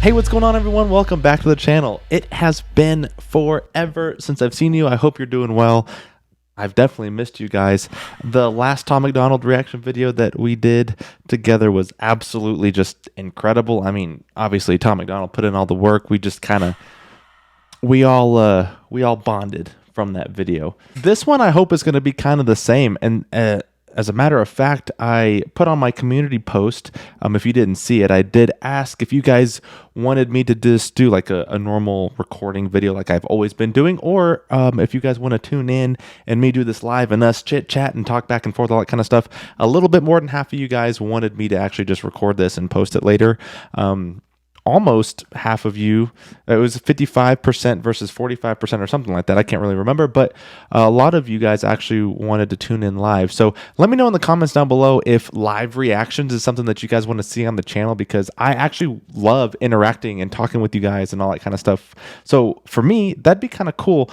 Hey, what's going on, everyone? Welcome back to the channel. It has been forever since I've seen you. I hope you're doing well. I've definitely missed you guys. The last Tom McDonald reaction video that we did together was absolutely just incredible. I mean, obviously Tom McDonald put in all the work. We just kind of we all bonded from that video. This one I hope is going to be kind of the same. And as a matter of fact, I put on my community post, if you didn't see it, I did ask if you guys wanted me to just do like a normal recording video like I've always been doing, or if you guys want to tune in and me do this live and us chit chat and talk back and forth, all that kind of stuff. A little bit more than half of you guys wanted me to actually just record this and post it later. Almost half of you, it was 55% versus 45% or something like that. I can't really remember, but a lot of you guys actually wanted to tune in live. So let me know in the comments down below if live reactions is something that you guys want to see on the channel, because I actually love interacting and talking with you guys and all that kind of stuff. So for me, that'd be kind of cool.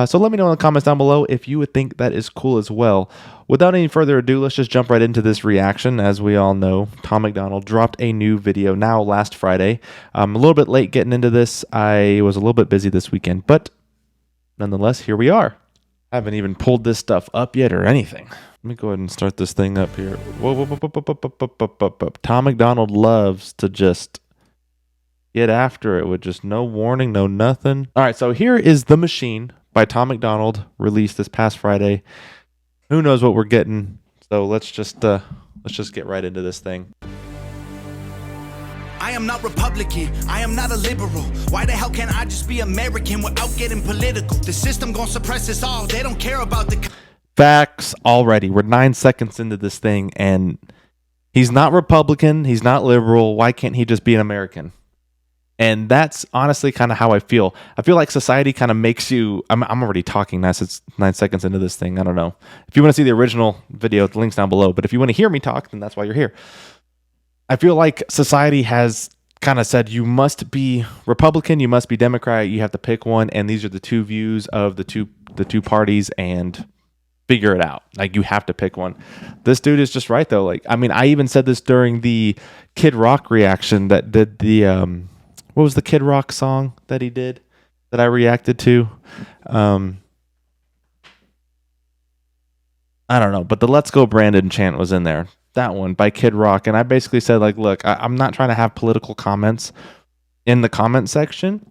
So let me know in the comments down below if you would think that is cool as well. Without any further ado, let's just jump right into this reaction. As we all know, Tom McDonald dropped a new video now last Friday. I'm a little bit late getting into this. I was a little bit busy this weekend, but nonetheless, here we are. I haven't even pulled this stuff up yet or anything. Let me go ahead and start this thing up here. Whoa. Tom McDonald loves to just get after it with just no warning, no nothing. All right, so here is The Machine by Tom McDonald, released this past Friday. Who knows what we're getting? So let's just get right into this thing. I am not Republican, I am not a liberal. Why the hell can't I just be American without getting political? The system gonna suppress us all, they don't care about the facts already. We're 9 seconds into this thing, and he's not Republican, he's not liberal. Why can't he just be an American? And that's honestly kind of how I feel. I feel like society kind of makes you... I'm already talking now. It's 9 seconds into this thing. I don't know. If you want to see the original video, the link's down below. But if you want to hear me talk, then that's why you're here. I feel like society has kind of said you must be Republican, you must be Democrat, you have to pick one, and these are the two views of the two parties, and figure it out. Like, you have to pick one. This dude is just right, though. Like, I mean, I even said this during the Kid Rock reaction that did the... what was the Kid Rock song that he did that I reacted to? I don't know, but the Let's Go Brandon chant was in there. That one by Kid Rock. And I basically said, like, look, I'm not trying to have political comments in the comment section.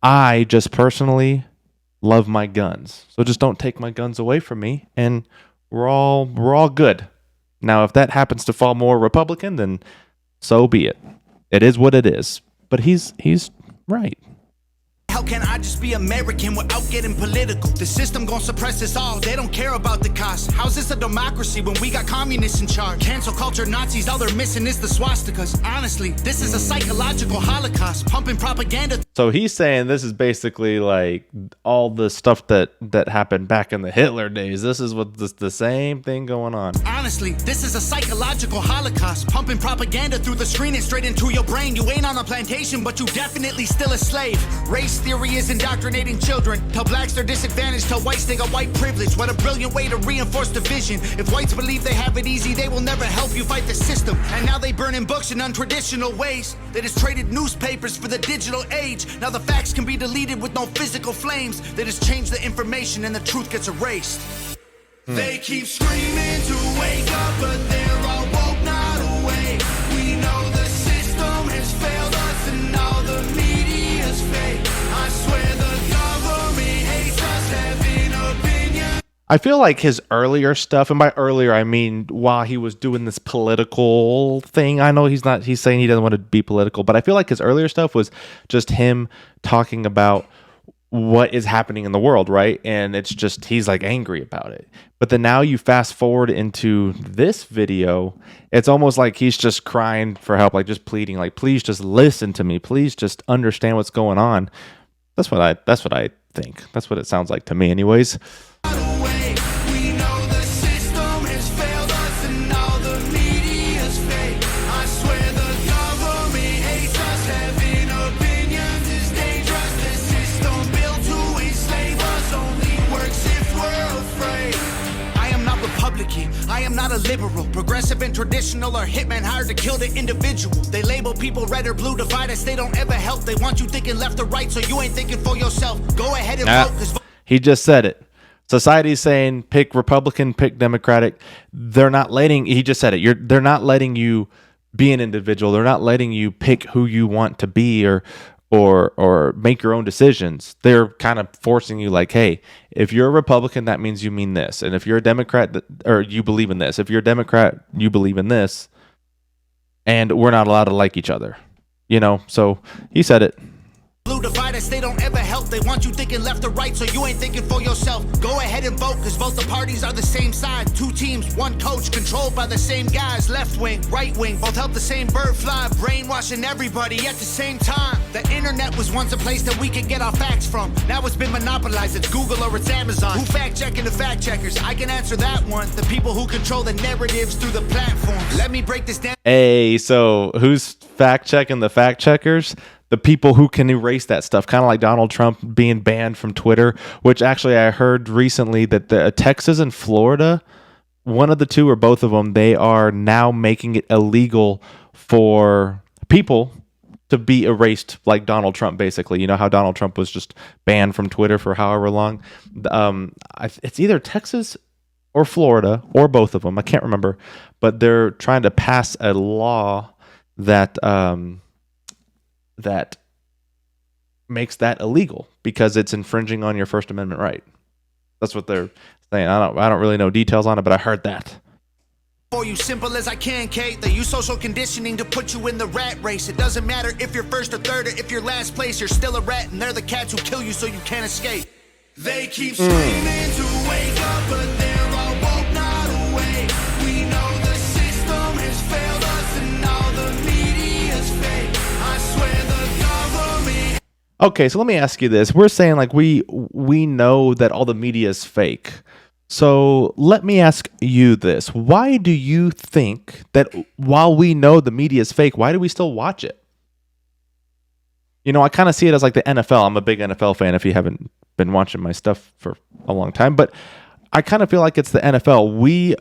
I just personally love my guns. So just don't take my guns away from me, and we're all good. Now, if that happens to fall more Republican, then so be it. It is what it is. But he's right. How can I just be American without getting political? The system gonna suppress us all, they don't care about the cost. How's this a democracy when we got communists in charge? Cancel culture Nazis, all they're missing is the swastikas. Honestly, this is a psychological holocaust, pumping propaganda. So he's saying this is basically like all the stuff that happened back in the Hitler days. This is what the same thing going on. Honestly, this is a psychological holocaust, pumping propaganda through the screen and straight into your brain. You ain't on a plantation, but you definitely still a slave. Race theory is indoctrinating children. Tell blacks they're disadvantaged, tell whites they got white privilege. What a brilliant way to reinforce division. If whites believe they have it easy, they will never help you fight the system. And now they burning books in untraditional ways. They just traded newspapers for the digital age. Now the facts can be deleted with no physical flames. They just change the information and the truth gets erased. They keep screaming to wake up, but they're all woke, not awake. We know the system has failed us and all the media's fake. I swear the government hates us, having opinion. I feel like his earlier stuff, and by earlier I mean while he was doing this political thing, I know he's saying he doesn't want to be political, but I feel like his earlier stuff was just him talking about what is happening in the world, right? And it's just, he's like angry about it. But then now you fast forward into this video, it's almost like he's just crying for help, like just pleading, like, please just listen to me, please just understand what's going on. That's what I think. That's what it sounds like to me anyways. I am not a liberal. Progressive and traditional are hitmen hired to kill the individual. They label people red or blue, divide us, they don't ever help. They want you thinking left or right, so you ain't thinking for yourself. Go ahead and vote, cause he just said it. Society's saying pick Republican, pick Democratic. They're not letting, he just said it. They're not letting you be an individual. They're not letting you pick who you want to be or make your own decisions. They're kind of forcing you like, hey, if you're a Republican, that means you mean this. And if you're a Democrat, or you believe in this. If you're a Democrat, you believe in this. And we're not allowed to like each other. You know, so he said it. blue divide us, they don't ever help. They want you thinking left or right, so you ain't thinking for yourself. Go ahead and vote, cause both the parties are the same side. Two teams, one coach, controlled by the same guys. Left wing, right wing, both help the same bird fly. Brainwashing everybody at the same time. The internet was once a place that we could get our facts from. Now it's been monopolized, it's Google or it's Amazon. Who fact checking the fact checkers? I can answer that one. The people who control the narratives through the platforms. Let me break this down. Hey, so who's fact checking the fact checkers? The people who can erase that stuff, kind of like Donald Trump being banned from Twitter, which actually I heard recently that the Texas and Florida, one of the two or both of them, they are now making it illegal for people to be erased like Donald Trump, basically. You know how Donald Trump was just banned from Twitter for however long? It's either Texas or Florida or both of them. I can't remember. But they're trying to pass a law that that makes that illegal because it's infringing on your First Amendment right. That's what they're saying. I don't really know details on it, but I heard that. For you, simple as I can, Kate. They use social conditioning to put you in the rat race. It doesn't matter if you're first or third or if you're last place. You're still a rat, and they're the cats who kill you so you can't escape. They keep screaming to wake up, but they're all woke, not awake. We know the system has failed us, and all the media's fake. I swear the government. Okay, so let me ask you this. We're saying like we know that all the media is fake. So let me ask you this. Why do you think that while we know the media is fake, why do we still watch it? You know, I kind of see it as like the NFL. I'm a big NFL fan if you haven't been watching my stuff for a long time. But I kind of feel like it's the NFL. We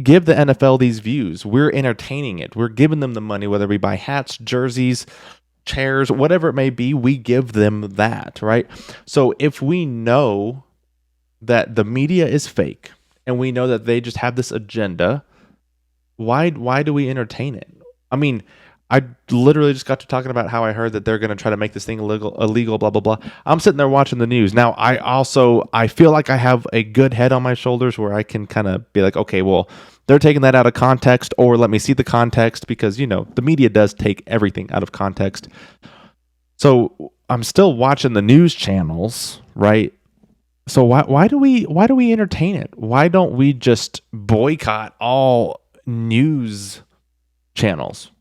give the NFL these views. We're entertaining it. We're giving them the money, whether we buy hats, jerseys, chairs, whatever it may be. We give them that, right? So if we know that the media is fake and we know that they just have this agenda, why do we entertain it? I mean, I literally just got to talking about how I heard that they're going to try to make this thing illegal, blah, blah, blah. I'm sitting there watching the news. Now, I feel like I have a good head on my shoulders where I can kind of be like, okay, well, they're taking that out of context, or let me see the context, because, you know, the media does take everything out of context. So I'm still watching the news channels, right? So why do we entertain it? Why don't we just boycott all news channels?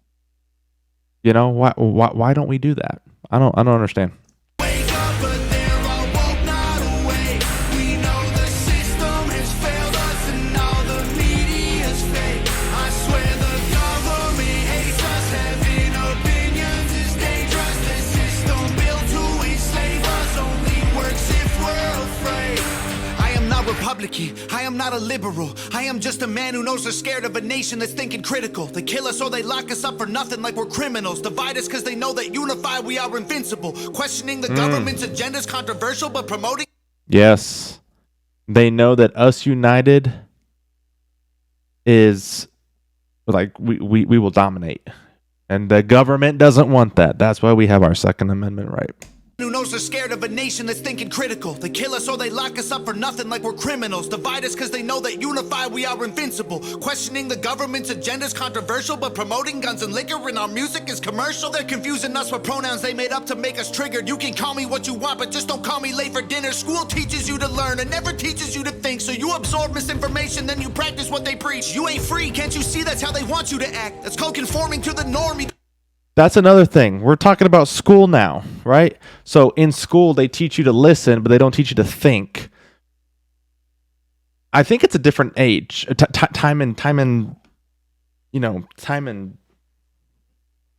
You know, why don't we do that? I don't understand. Wake up, but they're all woke, not awake. We know the system has failed us, and all the media's fake. I swear the government hates us. Having opinions is dangerous. The system built to enslave us only works if we're afraid. I am not Republican. I am not a liberal. I am just a man who knows they're scared of a nation that's thinking critical. They kill us or they lock us up for nothing like we're criminals. Divide us because they know that unified we are invincible. Questioning the government's agenda is controversial, but promoting... Yes. They know that us united is like we will dominate. And the government doesn't want that. That's why we have our Second Amendment right. Who knows they're scared of a nation that's thinking critical. They kill us or they lock us up for nothing like we're criminals. Divide us because they know that unified we are invincible. Questioning the government's agenda is controversial, but promoting guns and liquor in our music is commercial. They're confusing us with pronouns they made up to make us triggered. You can call me what you want, but just don't call me late for dinner. School teaches you to learn and never teaches you to think. So you absorb misinformation, then you practice what they preach. You ain't free, can't you see that's how they want you to act? That's called conforming to the norm. That's another thing. We're talking about school now, right? So in school, they teach you to listen, but they don't teach you to think. I think it's a different age, time in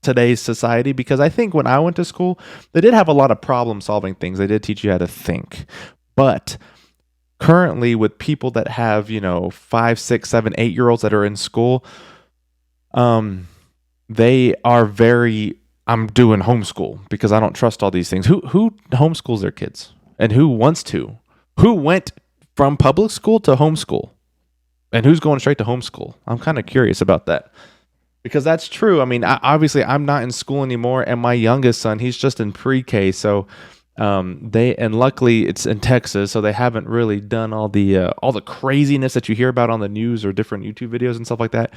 today's society, because I think when I went to school, they did have a lot of problem solving things. They did teach you how to think, but currently with people that have, 5, 6, 7, 8-year-olds that are in school, they are very, I'm doing homeschool because I don't trust all these things. Who homeschools their kids? And who wants to? Who went from public school to homeschool? And who's going straight to homeschool? I'm kind of curious about that. Because that's true. I mean, obviously, I'm not in school anymore, and my youngest son, he's just in pre-K. So, luckily it's in Texas, so they haven't really done all the craziness that you hear about on the news or different YouTube videos and stuff like that.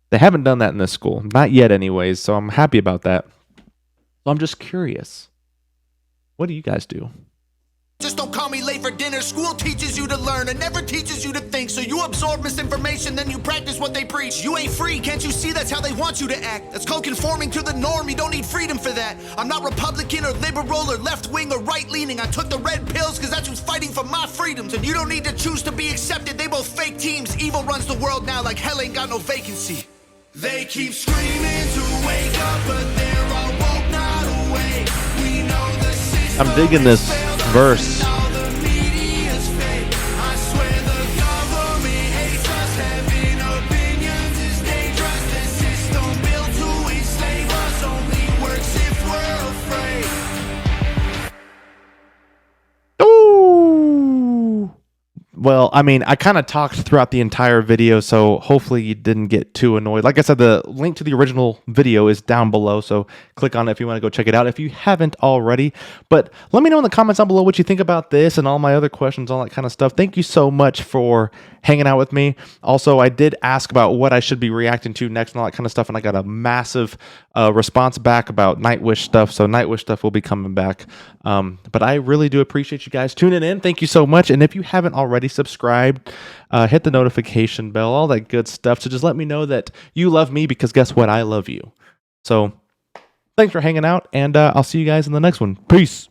They haven't done that in this school, not yet, anyways. So I'm happy about that. So I'm just curious, what do you guys do? Just don't call me late for dinner. School teaches you to learn and never teaches you to think. So you absorb misinformation, then you practice what they preach. You ain't free, can't you see that's how they want you to act? That's called conforming to the norm, you don't need freedom for that. I'm not Republican or liberal or left-wing or right-leaning. I took the red pills because that's who's fighting for my freedoms. And you don't need to choose to be accepted, they both fake teams. Evil runs the world now like hell ain't got no vacancy. They keep screaming to wake up, but they're all woke, not awake. We know the system. I'm digging this verse. Well, I mean, I kind of talked throughout the entire video, so hopefully you didn't get too annoyed. Like I said, the link to the original video is down below, so click on it if you want to go check it out if you haven't already. But let me know in the comments down below what you think about this and all my other questions, all that kind of stuff. Thank you so much for hanging out with me. Also, I did ask about what I should be reacting to next and all that kind of stuff, and I got a massive response back about Nightwish stuff, so Nightwish stuff will be coming back. But I really do appreciate you guys tuning in. Thank you so much, and if you haven't already subscribed, hit the notification bell, all that good stuff. So just let me know that you love me, because guess what? I love you. So thanks for hanging out, and I'll see you guys in the next one. Peace.